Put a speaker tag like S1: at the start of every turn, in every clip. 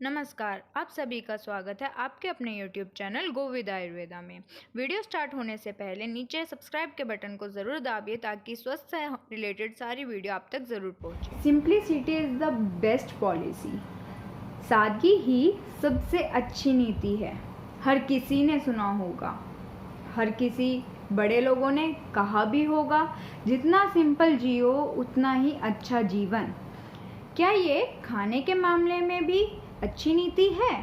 S1: नमस्कार, आप सभी का स्वागत है आपके अपने YouTube channel go with Ayurveda में। वीडियो स्टार्ट होने से पहले नीचे सब्सक्राइब के बटन को ज़रूर दाबिए ताकि स्वस्थ से रिलेटेड सारी वीडियो आप तक ज़रूर पहुंचे।
S2: Simplicity is the best policy. सादगी ही सबसे अच्छी नीति है। हर किसी ने सुना होगा, हर किसी बड़े लोगों ने कहा भी होगा, जितना सिंपल जियो उतना ही अच्छा जीवन। क्या ये खाने के मामले में भी अच्छी नीति है?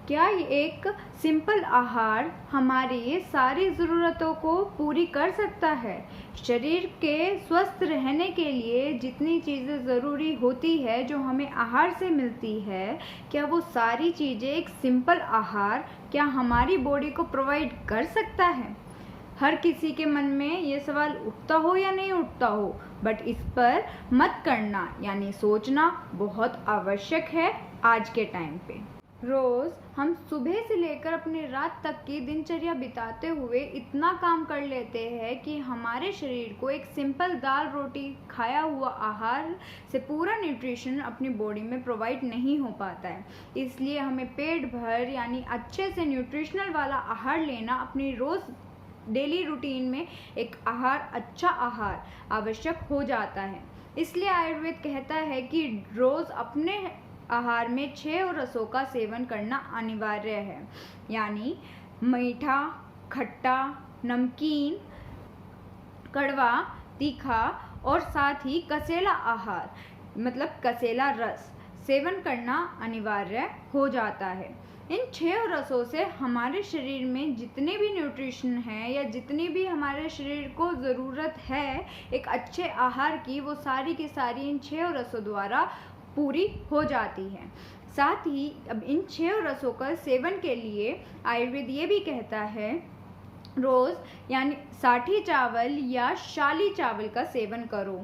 S2: क्या एक सिंपल आहार हमारी सारी ज़रूरतों को पूरी कर सकता है? शरीर के स्वस्थ रहने के लिए जितनी चीज़ें ज़रूरी होती है जो हमें आहार से मिलती है, क्या वो सारी चीज़ें एक सिंपल आहार क्या हमारी बॉडी को प्रोवाइड कर सकता है? हर किसी के मन में ये सवाल उठता हो या नहीं उठता हो, बट इस पर मत करना यानी सोचना बहुत आवश्यक है आज के टाइम पे। रोज़ हम सुबह से लेकर अपनी रात तक की दिनचर्या बिताते हुए इतना काम कर लेते हैं कि हमारे शरीर को एक सिंपल दाल रोटी खाया हुआ आहार से पूरा न्यूट्रिशन अपनी बॉडी में प्रोवाइड नहीं हो पाता है। इसलिए हमें पेट भर यानी अच्छे से न्यूट्रिशनल वाला आहार लेना अपनी रोज़ डेली रूटीन में एक अच्छा आहार आवश्यक हो जाता है। इसलिए आयुर्वेद कहता है कि रोज़ अपने आहार में 6 रसों का सेवन करना अनिवार्य है, यानी मीठा, खट्टा, नमकीन, कड़वा, तीखा और साथ ही कसेला आहार मतलब कसेला रस सेवन करना अनिवार्य हो जाता है। इन 6 रसों से हमारे शरीर में जितने भी न्यूट्रिशन है या जितनी भी हमारे शरीर को ज़रूरत है एक अच्छे आहार की, वो सारी की सारी इन 6 रसों द्वारा पूरी हो जाती है। साथ ही अब इन 6 रसों का सेवन के लिए आयुर्वेद ये भी कहता है रोज़ यानी साठी चावल या शाली चावल का सेवन करो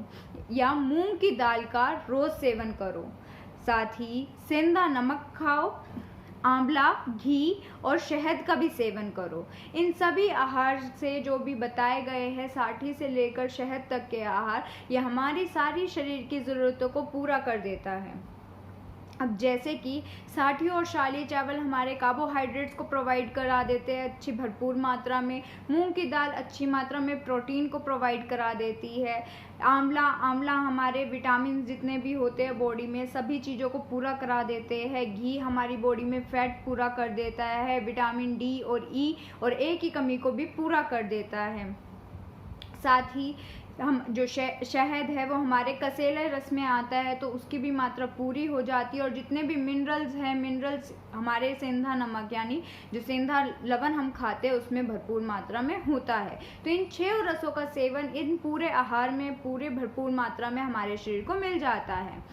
S2: या मूंग की दाल का रोज़ सेवन करो। साथ ही सेंधा नमक खाओ, आंवला, घी और शहद का भी सेवन करो। इन सभी आहार से जो भी बताए गए हैं, साठी से लेकर शहद तक के आहार, ये हमारी सारी शरीर की ज़रूरतों को पूरा कर देता है। अब जैसे कि साठी और शाली चावल हमारे कार्बोहाइड्रेट्स को प्रोवाइड करा देते हैं अच्छी भरपूर मात्रा में, मूंग की दाल अच्छी मात्रा में प्रोटीन को प्रोवाइड करा देती है, आंवला हमारे विटामिन जितने भी होते हैं बॉडी में सभी चीज़ों को पूरा करा देते हैं, घी हमारी बॉडी में फैट पूरा कर देता है, विटामिन डी और ई और ए की कमी को भी पूरा कर देता है। साथ ही हम जो शहद है वो हमारे कसेले रस में आता है तो उसकी भी मात्रा पूरी हो जाती है, और जितने भी मिनरल्स हमारे सेंधा नमक यानी जो सेंधा लवण हम खाते हैं उसमें भरपूर मात्रा में होता है। तो इन 6 रसों का सेवन इन पूरे आहार में पूरे भरपूर मात्रा में हमारे शरीर को मिल जाता है।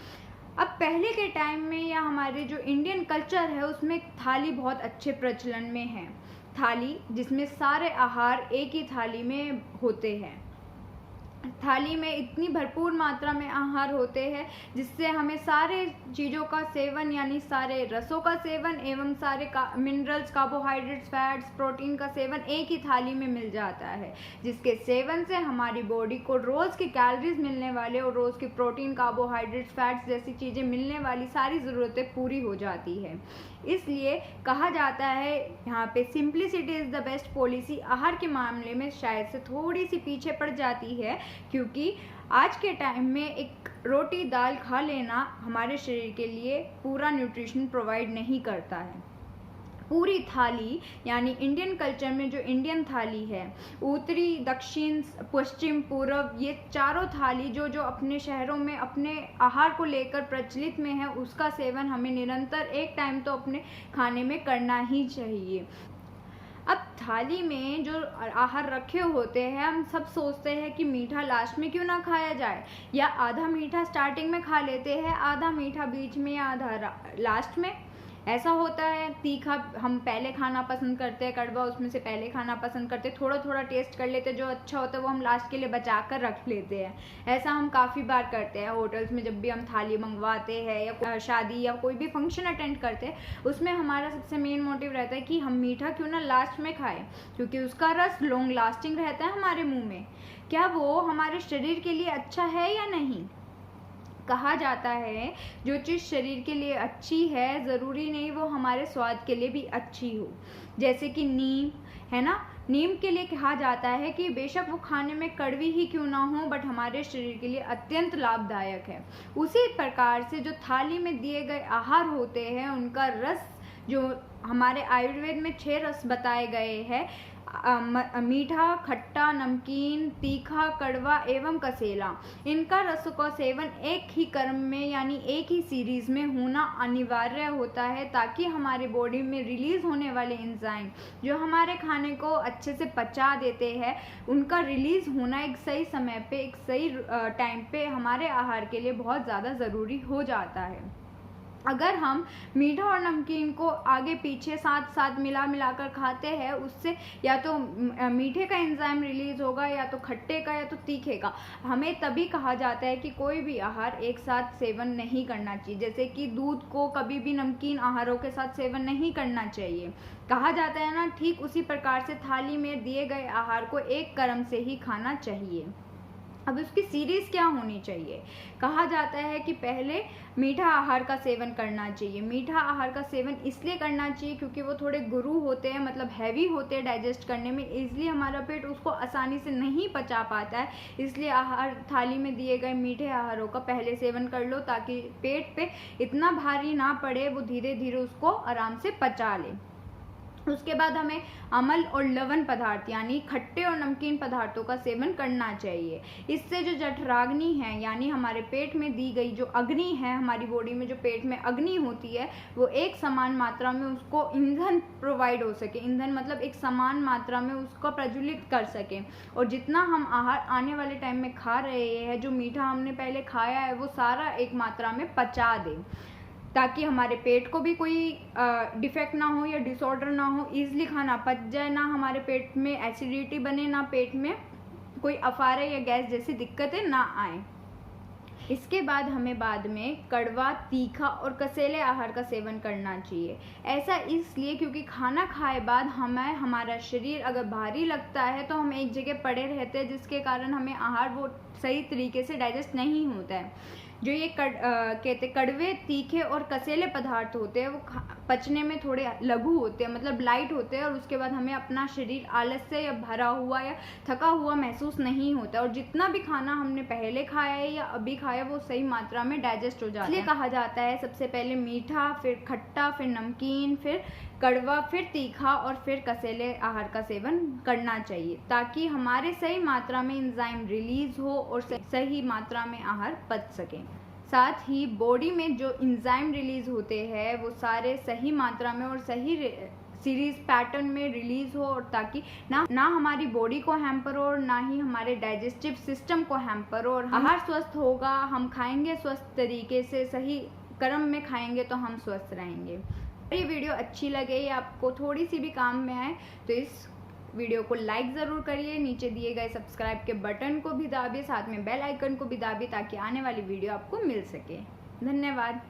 S2: अब पहले के टाइम में या हमारे जो इंडियन कल्चर है उसमें थाली बहुत अच्छे प्रचलन में है। थाली जिसमें सारे आहार एक ही थाली में होते हैं। थाली में इतनी भरपूर मात्रा में आहार होते हैं जिससे हमें सारे चीज़ों का सेवन यानी सारे रसों का सेवन एवं सारे मिनरल्स, कार्बोहाइड्रेट्स, फैट्स, प्रोटीन का सेवन एक ही थाली में मिल जाता है, जिसके सेवन से हमारी बॉडी को रोज़ की कैलोरीज मिलने वाले और रोज़ की प्रोटीन, कार्बोहाइड्रेट्स, फैट्स जैसी चीज़ें मिलने वाली सारी ज़रूरतें पूरी हो जाती है। इसलिए कहा जाता है यहाँ पे simplicity is the best policy आहार के मामले में शायद से थोड़ी सी पीछे पड़ जाती है, क्योंकि आज के टाइम में एक रोटी दाल खा लेना हमारे शरीर के लिए पूरा न्यूट्रिशन प्रोवाइड नहीं करता है। पूरी थाली यानी इंडियन कल्चर में जो इंडियन थाली है, उत्तरी, दक्षिण, पश्चिम, पूर्व, ये चारों थाली जो अपने शहरों में अपने आहार को लेकर प्रचलित में है उसका सेवन हमें निरंतर एक टाइम तो अपने खाने में करना ही चाहिए। अब थाली में जो आहार रखे होते हैं हम सब सोचते हैं कि मीठा लास्ट में क्यों ना खाया जाए, या आधा मीठा स्टार्टिंग में खा लेते हैं, आधा मीठा बीच में या आधा लास्ट में। ऐसा होता है। तीखा हम पहले खाना पसंद करते हैं, कड़वा उसमें से पहले खाना पसंद करते हैं, थोड़ा थोड़ा टेस्ट कर लेते हैं, जो अच्छा होता है वो हम लास्ट के लिए बचा कर रख लेते हैं। ऐसा हम काफ़ी बार करते हैं होटल्स में, जब भी हम थाली मंगवाते हैं या शादी या कोई भी फंक्शन अटेंड करते हैं उसमें हमारा सबसे मेन मोटिव रहता है कि हम मीठा क्यों ना लास्ट में खाएं, क्योंकि उसका रस लॉन्ग लास्टिंग रहता है हमारे मुँह में। क्या वो हमारे शरीर के लिए अच्छा है या नहीं? कहा जाता है जो चीज़ शरीर के लिए अच्छी है ज़रूरी नहीं वो हमारे स्वाद के लिए भी अच्छी हो। जैसे कि नीम है ना, नीम के लिए कहा जाता है कि बेशक वो खाने में कड़वी ही क्यों ना हो बट हमारे शरीर के लिए अत्यंत लाभदायक है। उसी प्रकार से जो थाली में दिए गए आहार होते हैं उनका रस, जो हमारे आयुर्वेद में 6 रस बताए गए हैं, मीठा, खट्टा, नमकीन, तीखा, कड़वा एवं कसेला, इनका रसों का सेवन एक ही क्रम में यानी एक ही सीरीज में होना अनिवार्य होता है ताकि हमारी बॉडी में रिलीज होने वाले एंजाइम जो हमारे खाने को अच्छे से पचा देते हैं उनका रिलीज होना एक सही समय पे, एक सही टाइम पे हमारे आहार के लिए बहुत ज़्यादा ज़रूरी हो जाता है। अगर हम मीठा और नमकीन को आगे पीछे साथ साथ मिला कर खाते हैं उससे या तो मीठे का एंजाइम रिलीज होगा या तो खट्टे का या तो तीखे का। हमें तभी कहा जाता है कि कोई भी आहार एक साथ सेवन नहीं करना चाहिए, जैसे कि दूध को कभी भी नमकीन आहारों के साथ सेवन नहीं करना चाहिए। कहा जाता है ना, ठीक उसी प्रकार से थाली में दिए गए आहार को एक क्रम से ही खाना चाहिए। अब उसकी सीरीज क्या होनी चाहिए? कहा जाता है कि पहले मीठा आहार का सेवन करना चाहिए। मीठा आहार का सेवन इसलिए करना चाहिए क्योंकि वो थोड़े गुरु होते हैं, मतलब हैवी होते हैं डाइजेस्ट करने में, इसलिए हमारा पेट उसको आसानी से नहीं पचा पाता है। इसलिए आहार थाली में दिए गए मीठे आहारों का पहले सेवन कर लो ताकि पेट पे इतना भारी ना पड़े, वो धीरे धीरे उसको आराम से पचा ले। उसके बाद हमें अम्ल और लवण पदार्थ यानी खट्टे और नमकीन पदार्थों का सेवन करना चाहिए। इससे जो जठराग्नि है यानी हमारे पेट में दी गई जो अग्नि है, हमारी बॉडी में जो पेट में अग्नि होती है वो एक समान मात्रा में उसको ईंधन प्रोवाइड हो सके। ईंधन मतलब एक समान मात्रा में उसको प्रज्वलित कर सके और जितना हम आहार आने वाले टाइम में खा रहे हैं, जो मीठा हमने पहले खाया है वो सारा एक मात्रा में पचा दे ताकि हमारे पेट को भी कोई डिफेक्ट ना हो या डिसऑर्डर ना हो, ईजिली खाना पच जाए, ना हमारे पेट में एसिडिटी बने, ना पेट में कोई अफारे या गैस जैसी दिक्कतें ना आए। इसके बाद हमें बाद में कड़वा, तीखा और कसेले आहार का सेवन करना चाहिए। ऐसा इसलिए क्योंकि खाना खाए बाद हमारा शरीर अगर भारी लगता है तो हम एक जगह पड़े रहते हैं जिसके कारण हमें आहार वो सही तरीके से डाइजेस्ट नहीं होता है। जो ये कहते कड़वे, तीखे और कसेले पदार्थ होते हैं वो पचने में थोड़े लघु होते हैं, मतलब लाइट होते हैं और उसके बाद हमें अपना शरीर आलस से या भरा हुआ या थका हुआ महसूस नहीं होता और जितना भी खाना हमने पहले खाया है या अभी खाया वो सही मात्रा में डाइजेस्ट हो जाता है। इसलिए कहा जाता है सबसे पहले मीठा, फिर खट्टा, फिर नमकीन, फिर कड़वा, फिर तीखा और फिर कसेले आहार का सेवन करना चाहिए ताकि हमारे सही मात्रा में एंजाइम रिलीज हो और सही मात्रा में आहार पच सके। साथ ही बॉडी में जो एंजाइम रिलीज होते हैं वो सारे सही मात्रा में और सही सीरीज पैटर्न में रिलीज हो और ताकि ना हमारी बॉडी को हैम्पर हो और ना ही हमारे डाइजेस्टिव सिस्टम को हैम्पर हो। और आहार स्वस्थ होगा, हम खाएंगे स्वस्थ तरीके से, सही क्रम में खाएंगे तो हम स्वस्थ रहेंगे। ये वीडियो अच्छी लगे या आपको थोड़ी सी भी काम में आए तो इस वीडियो को लाइक ज़रूर करिए, नीचे दिए गए सब्सक्राइब के बटन को भी दाबिए, साथ में बेल आइकन को भी दाबिए ताकि आने वाली वीडियो आपको मिल सके। धन्यवाद।